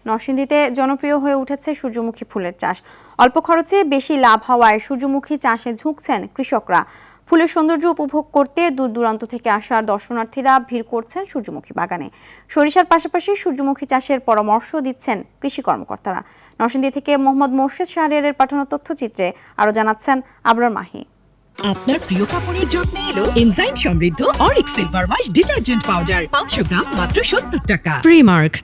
নরসিংদীতে জনপ্রিয় হয়ে উঠেছে সূর্যমুখী ফুলের চাষ। অল্প খরচে বেশি লাভ হওয়ায় সূর্যমুখী চাষে ঝুঁকছেন কৃষকরা। ফুলের সৌন্দর্য উপভোগ করতে দূর দূরান্ত থেকে আসা দর্শনার্থীরা ভিড় করছেন সূর্যমুখী বাগানে। সরিষার পাশাপাশি সূর্যমুখী চাষের পরামর্শ দিচ্ছেন কৃষি কর্মকর্তারা। নরসিংদী থেকে মোহাম্মদ মোর্শেদ শাহরিয়ারের পাঠানো তথ্যচিত্রে আরও জানাচ্ছেন আবরার মাহি। আপনার প্রিয় কাপড়ের যত্নে এলো এনজাইম সমৃদ্ধ Arik silver wash detergent powder 500 গ্রাম মাত্র 70 টাকা। প্রিমার্ক।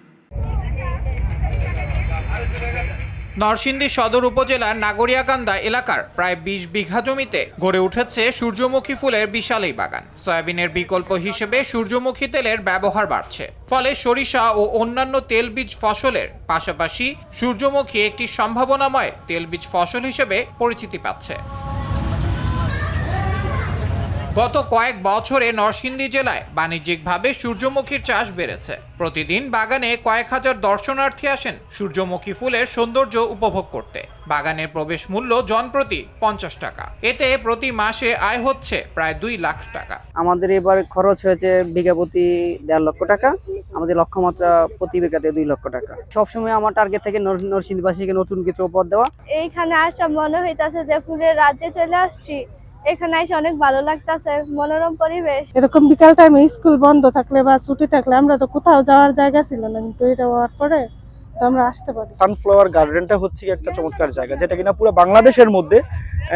নরসিংদী সদর উপজেলার নাগরিয়াকান্দা এলাকার প্রায় 20 বিঘা জমিতে গড়ে উঠেছে সূর্যমুখী ফুলের বিশাল এই বাগান। সয়াবিনের বিকল্প হিসেবে সূর্যমুখী তেলের ব্যবহার বাড়ছে, ফলে সরিষা ও অন্যান্য তেলবীজ ফসলের পাশাপাশি সূর্যমুখী একটি সম্ভাবনাময় তেলবীজ ফসল হিসেবে পরিচিতি পাচ্ছে। গত কয়েক বছরে নরসিংদী জেলায় বাণিজ্যিকভাবে সূর্যমুখীর চাষ বেড়েছে। প্রতিদিন বাগানে কয়েক হাজার দর্শনার্থী আসেন সূর্যমুখী ফুলের সৌন্দর্য উপভোগ করতে। বাগানের প্রবেশ মূল্য জনপ্রতি 50 টাকা। এতে প্রতি মাসে আয় হচ্ছে প্রায় 2 লাখ টাকা। আমাদের এবার খরচ হয়েছে বিঘা প্রতি 1.5 লক্ষ টাকা। আমাদের লক্ষ্যমাত্রা প্রতি বিঘাতে 2 লক্ষ টাকা। সবসময় আমার টার্গেট থেকে নরসিংদীবাসীকে নতুন কিছু উপহার দেওয়া। এইখানে আসা মনে হইতাছে যে ফুলের রাজ্যে চলে আসছি। এখানে এসে অনেক ভালো লাগতেছে, মনোরম পরিবেশ। এরকম বিকাল টাইমে স্কুল বন্ধ থাকলে বা ছুটি থাকলে আমরা তো কোথাও যাওয়ার জায়গা ছিল না, কিন্তু এটা হওয়ার পরে তো আমরা আসতে পারি। সানফ্লাওয়ার গার্ডেনটা হচ্ছে একটা চমৎকার জায়গা, যেটা কিনা পুরো বাংলাদেশের মধ্যে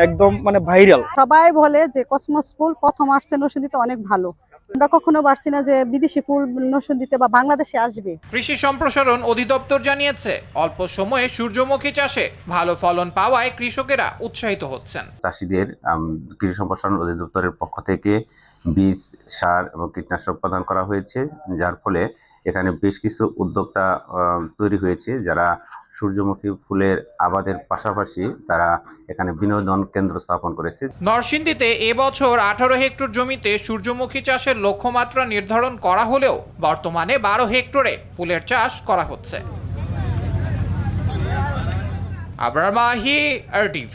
একদম ভাইরাল। সবাই বলে যে কসমস ফুল প্রথম আসছে নরসিংদীতে, অনেক ভালো। আমরা কখনো ভাবছি না যে বিদেশি ফুল নরসিংদীতে বা বাংলাদেশে আসবে। কৃষি সম্প্রসারণ অধিদপ্তর জানিয়েছে, অল্প সময়ে সূর্যমুখী চাষে ভালো ফলন পাওয়ায় কৃষকেরা উৎসাহিত হচ্ছেন। চাষিদের কৃষি সম্প্রসারণ অধিদপ্তরের পক্ষ থেকে বীজ, সার এবং কীটনাশক প্রদান করা হয়েছে, যার ফলে এখানে বেশ কিছু উদ্যোক্তা তৈরি হয়েছে, যারা সূর্যমুখী ফুলের আবাদের পাশাপাশি তারা এখানে বিনোদন কেন্দ্র স্থাপন করেছে। নরসিংদীতে এবছর 18 হেক্টর জমিতে সূর্যমুখী চাষের লক্ষ্যমাত্রা নির্ধারণ করা হলেও বর্তমানে 12 হেক্টরে ফুলের চাষ করা হচ্ছে। আবরার মাহি, RTV।